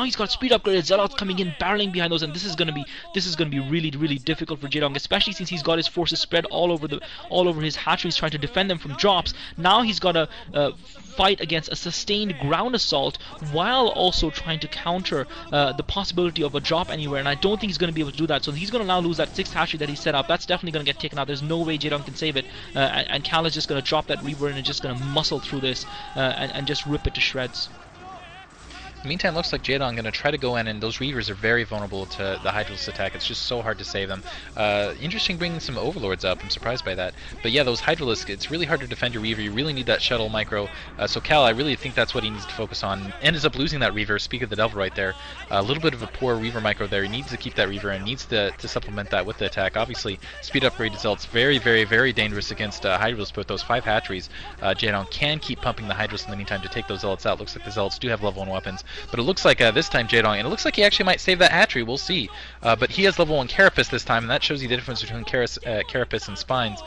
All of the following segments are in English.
he's got speed upgraded zealots coming in, barreling behind those, and this is gonna be really difficult for Jaedong, especially since he's got his forces spread all over his hatcheries, trying to defend them from drops. Now he's got to fight against a sustained ground assault while also trying to counter the possibility of a drop anywhere, and I don't think he's going to be able to do that. So he's going to now lose that 6th hatchery that he set up. That's definitely going to get taken out. There's no way Jaedong can save it, and Cal is just going to drop that Reaver and is just going to muscle through this and just rip it to shreds. In the meantime, looks like Jaedong going to try to go in, and those Reavers are very vulnerable to the Hydralisk attack. It's just so hard to save them. Interesting bringing some Overlords up. I'm surprised by that. But yeah, those Hydralisk, it's really hard to defend your Reaver. You really need that shuttle micro. So Cal, I really think that's what he needs to focus on. Ends up losing that Reaver. Speak of the devil right there. A little bit of a poor Reaver micro there. He needs to keep that Reaver and needs to supplement that with the attack. Obviously, speed upgrade results very dangerous against Hydralisk. But those 5 hatcheries, Jaedong can keep pumping the Hydralisk in the meantime to take those Zealots out. Looks like the Zealots do have level 1 weapons. But it looks like this time Jaedong, and it looks like he actually might save that hatchery, we'll see. But he has level 1 Carapace this time, and that shows you the difference between Carapace and Spines.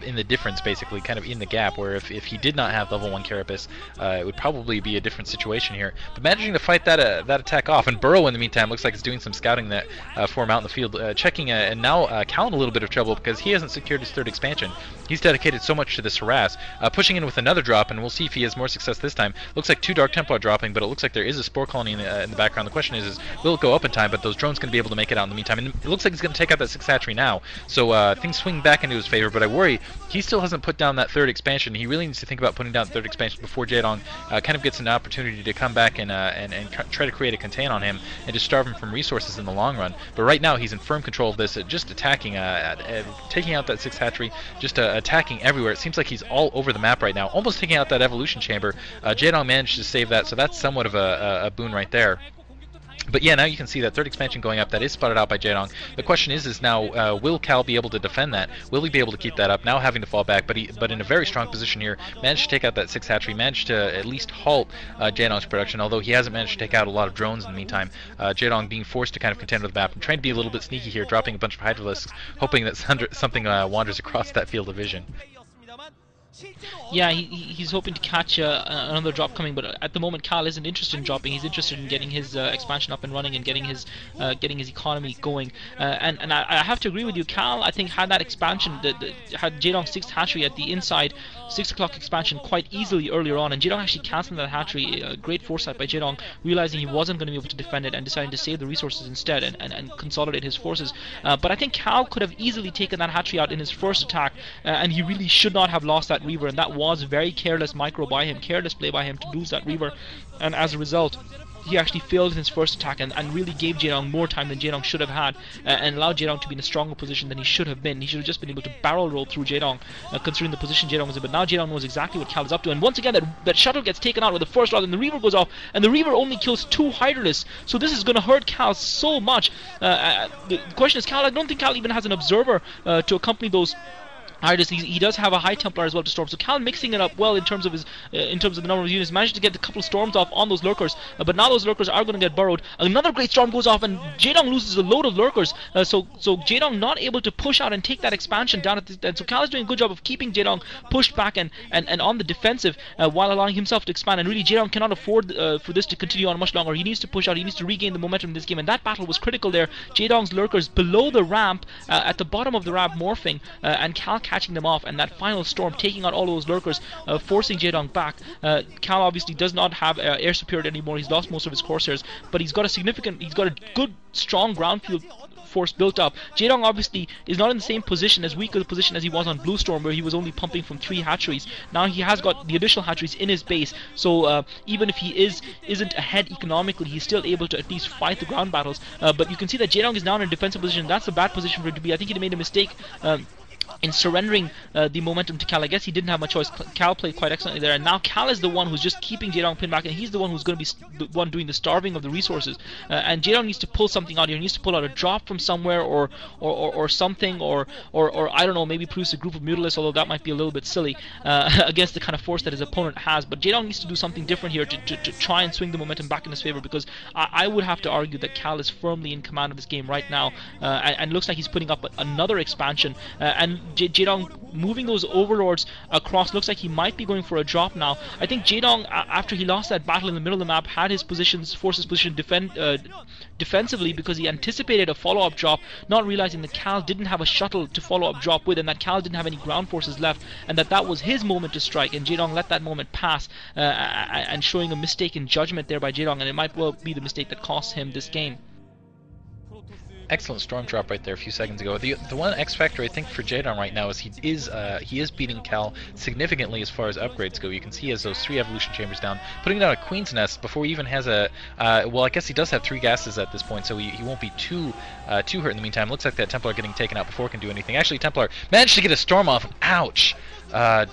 In the difference, basically, kind of in the gap, where if he did not have level 1 Carapace, it would probably be a different situation here. But managing to fight that attack off, and Burrow in the meantime looks like he's doing some scouting that for him out in the field, checking, and now Cal in a little bit of trouble because he hasn't secured his 3rd expansion. He's dedicated so much to this harass, pushing in with another drop, and we'll see if he has more success this time. Looks like 2 Dark Templar dropping, but it looks like there is a Spore Colony in the background. The question is will it go up in time? But those drones going to be able to make it out in the meantime, and it looks like he's going to take out that 6th hatchery now. So things swing back into his favor, but I worry he still hasn't put down that 3rd expansion. He really needs to think about putting down 3rd expansion before Jaedong kind of gets an opportunity to come back and try to create a contain on him and just starve him from resources in the long run. But right now he's in firm control of this, just attacking, taking out that 6th hatchery, just attacking everywhere. It seems like he's all over the map right now, almost taking out that evolution chamber. Jaedong managed to save that, so that's somewhat of a boon right there. But yeah, now you can see that 3rd expansion going up. That is spotted out by Jaedong. The question is now, will Cal be able to defend that? Will he be able to keep that up? Now having to fall back, but in a very strong position here. Managed to take out that 6th hatchery. Managed to at least halt Jaedong's production, although he hasn't managed to take out a lot of drones in the meantime. Jaedong being forced to kind of contend with the map and trying to be a little bit sneaky here, dropping a bunch of Hydralisks, hoping that something wanders across that field of vision. Yeah, he's hoping to catch another drop coming, but at the moment Cal isn't interested in dropping. He's interested in getting his expansion up and running and getting his economy going. And I have to agree with you. Cal, I think, had that expansion, had Jaedong's 6th hatchery at the inside 6 o'clock expansion quite easily earlier on, and Jaedong actually cancelled that hatchery. Great foresight by Jaedong, realizing he wasn't going to be able to defend it and deciding to save the resources instead and consolidate his forces. But I think Cal could have easily taken that hatchery out in his first attack, and he really should not have lost that Reaver, and that was very careless micro by him, careless play by him to lose that Reaver, and as a result he actually failed in his first attack and really gave Jaedong more time than Jaedong should have had, and allowed Jaedong to be in a stronger position than he should have been. He should have just been able to barrel roll through Jaedong, considering the position Jaedong was in. But now Jaedong knows exactly what Cal is up to, and once again that shuttle gets taken out with the first round, and the Reaver goes off, and the Reaver only kills 2 Hydralisks, so this is going to hurt Cal so much. The question is, Cal, I don't think Cal even has an observer to accompany those He does have a High Templar as well to storm, so Cal mixing it up well in terms of his in terms of the number of units, managed to get a couple of storms off on those lurkers, but now those lurkers are going to get burrowed. Another great storm goes off, and Jaedong loses a load of lurkers, so Jaedong not able to push out and take that expansion down at the, and so Cal is doing a good job of keeping Jaedong pushed back and on the defensive while allowing himself to expand, and really Jaedong cannot afford for this to continue on much longer. He needs to push out, he needs to regain the momentum in this game, and that battle was critical there. Jaedong's lurkers below the ramp, at the bottom of the ramp morphing, and Cal catching them off, and that final storm taking out all those lurkers, forcing Jaedong back. Cal obviously does not have air superiority anymore. He's lost most of his Corsairs, but he's got a good strong ground field force built up. Jaedong obviously is not in the same position, as weak a position as he was on Blue Storm, where he was only pumping from 3 hatcheries. Now he has got the additional hatcheries in his base, so even if he isn't ahead economically, he's still able to at least fight the ground battles. But you can see that Jaedong is now in a defensive position. That's a bad position for him to be. I think he made a mistake in surrendering the momentum to Cal. I guess he didn't have much choice. Cal played quite excellently there, and now Cal is the one who's just keeping Jaedong pinned back, and he's the one who's going to be the one doing the starving of the resources. And Jaedong needs to pull something out here. He needs to pull out a drop from somewhere, or something, or I don't know, maybe produce a group of Mutalisks, although that might be a little bit silly against the kind of force that his opponent has. But Jaedong needs to do something different here to try and swing the momentum back in his favor, because I would have to argue that Cal is firmly in command of this game right now, and looks like he's putting up another expansion, and Jaedong moving those overlords across. Looks like he might be going for a drop now. I think Jaedong, after he lost that battle in the middle of the map, had his forces positioned defensively because he anticipated a follow-up drop, not realizing that Cal didn't have a shuttle to follow-up drop with, and that Cal didn't have any ground forces left, and that was his moment to strike, and Jaedong let that moment pass, and showing a mistaken judgment there by Jaedong, and it might well be the mistake that cost him this game. Excellent storm drop right there a few seconds ago. The one X factor I think for Jaedong right now is he is beating Cal significantly as far as upgrades go. You can see he has those 3 evolution chambers down, putting down a Queen's Nest before he even has a well, I guess he does have 3 gases at this point, so he won't be too hurt in the meantime. Looks like that Templar getting taken out before it can do anything. Actually, Templar managed to get a storm off. Ouch!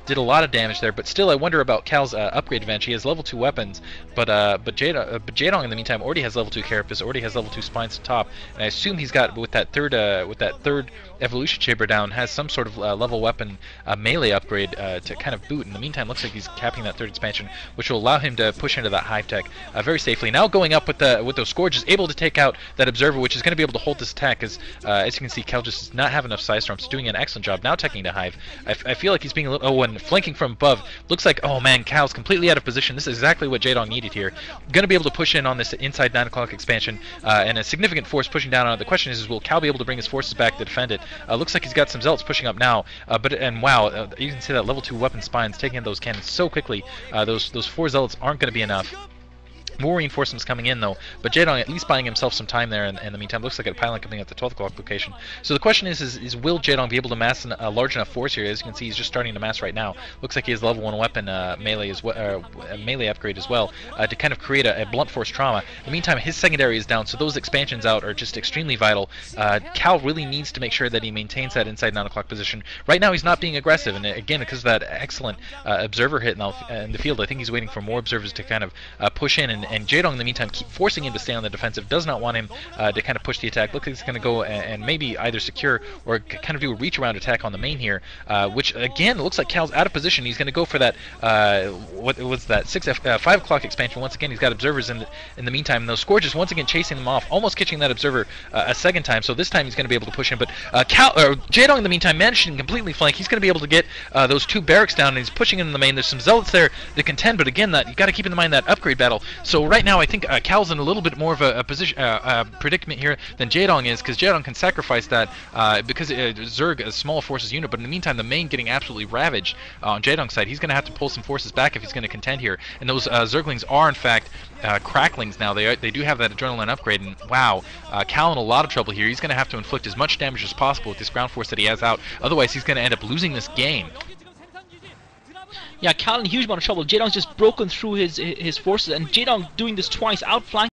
Did a lot of damage there, but still I wonder about Cal's upgrade advantage. He has level 2 weapons, but Jaedong in the meantime already has level 2 Carapace, already has level 2 Spines to top, and I assume he's got with that third evolution chamber down has some sort of level weapon melee upgrade to kind of boot. In the meantime, looks like he's capping that 3rd expansion, which will allow him to push into that hive tech very safely. Now going up with those Scourges, able to take out that observer, which is going to be able to hold this attack. As you can see, Cal just does not have enough Psi Storms, doing an excellent job now teching the hive. I feel like he's being a little and flanking from above. Looks like, oh man, Cal's completely out of position. This is exactly what Jaedong needed here. Going to be able to push in on this inside 9 o'clock expansion, and a significant force pushing down on it. The question is will Cal be able to bring his forces back to defend it? Looks like he's got some Zealots pushing up now, and wow, you can see that level 2 weapon spines taking in those cannons so quickly. Those 4 Zealots aren't going to be enough. More reinforcements coming in though, but Jaedong at least buying himself some time there in the meantime. Looks like a pylon coming at the 12 o'clock location. So the question is will Jaedong be able to mass a large enough force here? As you can see, he's just starting to mass right now. Looks like he has level 1 weapon melee as well, melee upgrade as well, to kind of create a blunt force trauma. In the meantime, his secondary is down, so those expansions out are just extremely vital. Cal really needs to make sure that he maintains that inside 9 o'clock position. Right now he's not being aggressive, and again, because of that excellent observer hit in the field, I think he's waiting for more observers to kind of push in, and Jaedong in the meantime keep forcing him to stay on the defensive, does not want him to kind of push the attack. Looks like he's going to go and maybe either secure or kind of do a reach around attack on the main here, which again looks like Cal's out of position. He's going to go for that what was that 5 o'clock expansion. Once again he's got observers in the meantime, and those Scourges once again chasing them off, almost catching that observer a second time, so this time he's going to be able to push him, but Jaedong in the meantime managed to completely flank. He's going to be able to get those 2 barracks down, and he's pushing in the main. There's some Zealots there that contend, but again that you got to keep in mind that upgrade battle. So right now I think Cal's in a little bit more of a position predicament here than Jaedong is, because Jaedong can sacrifice that because Zerg is a small forces unit, but in the meantime the main getting absolutely ravaged on Jaedong's side. He's going to have to pull some forces back if he's going to contend here, and those Zerglings are in fact cracklings now. They do have that adrenaline upgrade, and wow, Cal in a lot of trouble here. He's going to have to inflict as much damage as possible with this ground force that he has out, otherwise he's going to end up losing this game. Yeah, Cal in a huge amount of trouble. Jaedong's just broken through his forces, and Jaedong doing this twice, outflanking